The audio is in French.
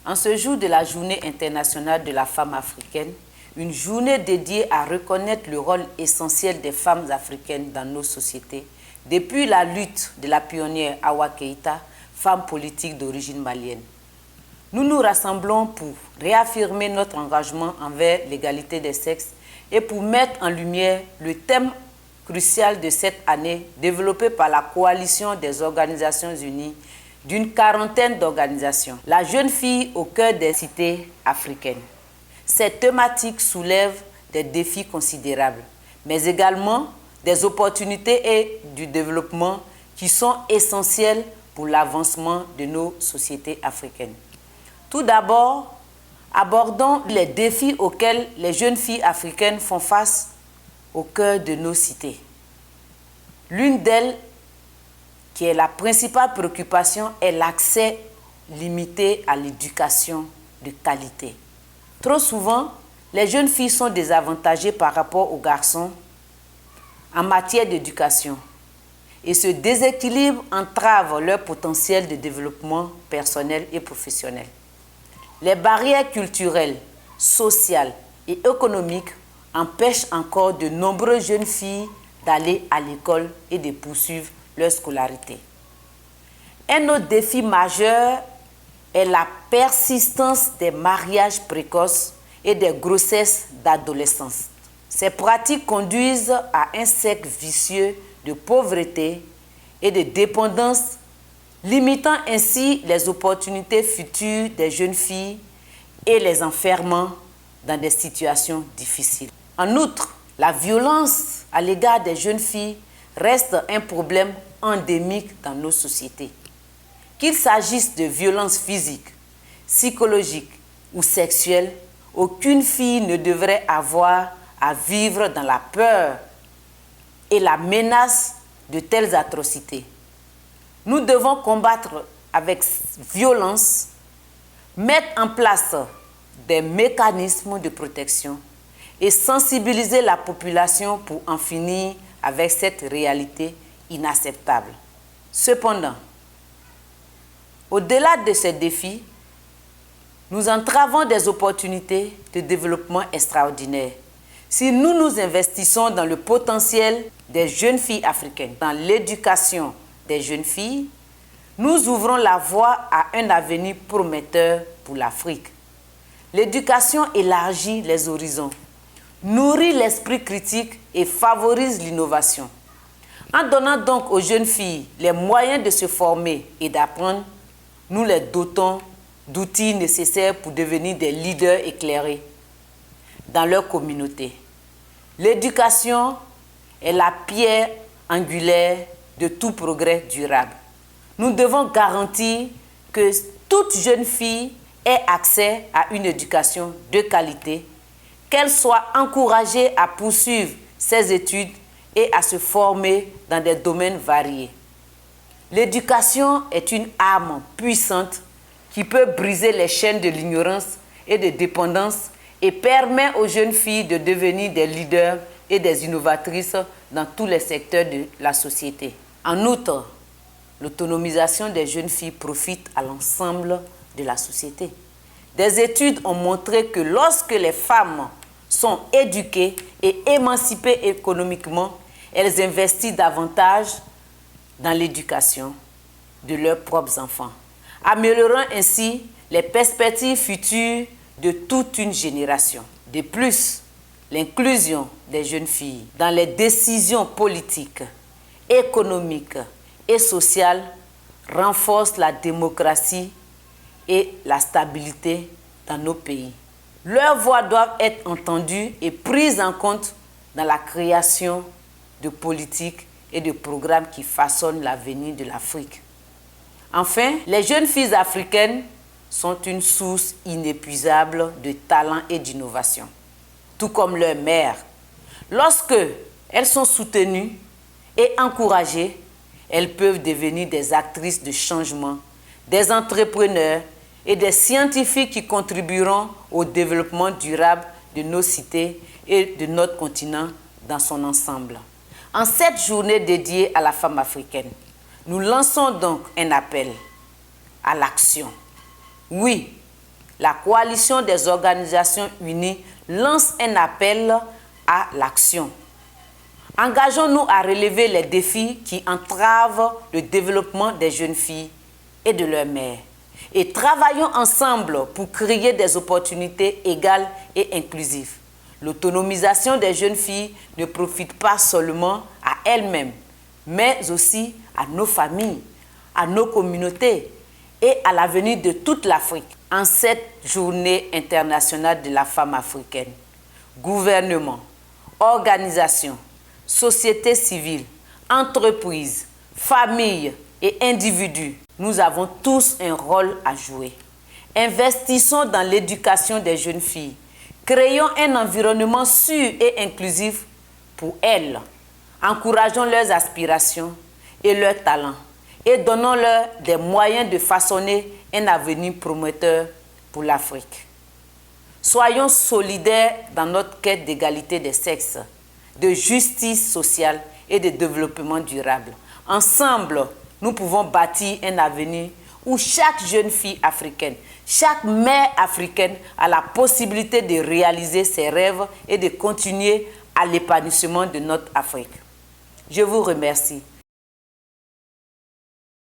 En ce jour de la Journée internationale de la femme africaine, une journée dédiée à reconnaître le rôle essentiel des femmes africaines dans nos sociétés, depuis la lutte de la pionnière Awa Keïta, femme politique d'origine malienne. Nous nous rassemblons pour réaffirmer notre engagement envers l'égalité des sexes et pour mettre en lumière le thème crucial de cette année développé par la Coalition des Organisations Unies d'une quarantaine d'organisations. La jeune fille au cœur des cités africaines. Cette thématique soulève des défis considérables, mais également des opportunités et du développement qui sont essentiels pour l'avancement de nos sociétés africaines. Tout d'abord, abordons les défis auxquels les jeunes filles africaines font face au cœur de nos cités. L'une d'elles, qui est la principale préoccupation, est l'accès limité à l'éducation de qualité. Trop souvent, les jeunes filles sont désavantagées par rapport aux garçons en matière d'éducation et ce déséquilibre entrave leur potentiel de développement personnel et professionnel. Les barrières culturelles, sociales et économiques empêchent encore de nombreuses jeunes filles d'aller à l'école et de poursuivre leur scolarité. Un autre défi majeur est la persistance des mariages précoces et des grossesses d'adolescence. Ces pratiques conduisent à un cercle vicieux de pauvreté et de dépendance, limitant ainsi les opportunités futures des jeunes filles et les enfermant dans des situations difficiles. En outre, la violence à l'égard des jeunes filles reste un problème endémique dans nos sociétés. Qu'il s'agisse de violences physiques, psychologiques ou sexuelles, aucune fille ne devrait avoir à vivre dans la peur et la menace de telles atrocités. Nous devons combattre avec violence, mettre en place des mécanismes de protection et sensibiliser la population pour en finir avec cette réalité inacceptable. Cependant, au-delà de ces défis, nous entravons des opportunités de développement extraordinaires. Si nous nous investissons dans le potentiel des jeunes filles africaines, dans l'éducation des jeunes filles, nous ouvrons la voie à un avenir prometteur pour l'Afrique. L'éducation élargit les horizons, nourrit l'esprit critique et favorise l'innovation. En donnant donc aux jeunes filles les moyens de se former et d'apprendre, nous les dotons d'outils nécessaires pour devenir des leaders éclairés dans leur communauté. L'éducation est la pierre angulaire de tout progrès durable. Nous devons garantir que toute jeune fille ait accès à une éducation de qualité, qu'elle soit encouragée à poursuivre ses études et à se former dans des domaines variés. L'éducation est une arme puissante qui peut briser les chaînes de l'ignorance et de dépendance et permet aux jeunes filles de devenir des leaders et des innovatrices dans tous les secteurs de la société. En outre, l'autonomisation des jeunes filles profite à l'ensemble de la société. Des études ont montré que lorsque les femmes sont éduquées et émancipées économiquement, elles investissent davantage dans l'éducation de leurs propres enfants, améliorant ainsi les perspectives futures de toute une génération. De plus, l'inclusion des jeunes filles dans les décisions politiques, économiques et sociales renforce la démocratie et la stabilité dans nos pays. Leurs voix doivent être entendues et prises en compte dans la création de politiques et de programmes qui façonnent l'avenir de l'Afrique. Enfin, les jeunes filles africaines sont une source inépuisable de talent et d'innovation, tout comme leurs mères. Lorsque elles sont soutenues et encouragées, elles peuvent devenir des actrices de changement, des entrepreneurs et des scientifiques qui contribueront au développement durable de nos cités et de notre continent dans son ensemble. En cette journée dédiée à la femme africaine, nous lançons donc un appel à l'action. Oui, la coalition des organisations unies lance un appel à l'action. Engageons-nous à relever les défis qui entravent le développement des jeunes filles et de leurs mères. Et travaillons ensemble pour créer des opportunités égales et inclusives. L'autonomisation des jeunes filles ne profite pas seulement à elles-mêmes, mais aussi à nos familles, à nos communautés et à l'avenir de toute l'Afrique. En cette journée internationale de la femme africaine, gouvernement, organisations, société civile, entreprises, familles et individus, nous avons tous un rôle à jouer. Investissons dans l'éducation des jeunes filles. Créons un environnement sûr et inclusif pour elles. Encourageons leurs aspirations et leurs talents et donnons-leur des moyens de façonner un avenir prometteur pour l'Afrique. Soyons solidaires dans notre quête d'égalité des sexes, de justice sociale et de développement durable. Ensemble, nous pouvons bâtir un avenir où chaque jeune fille africaine, chaque mère africaine a la possibilité de réaliser ses rêves et de continuer à l'épanouissement de notre Afrique. Je vous remercie.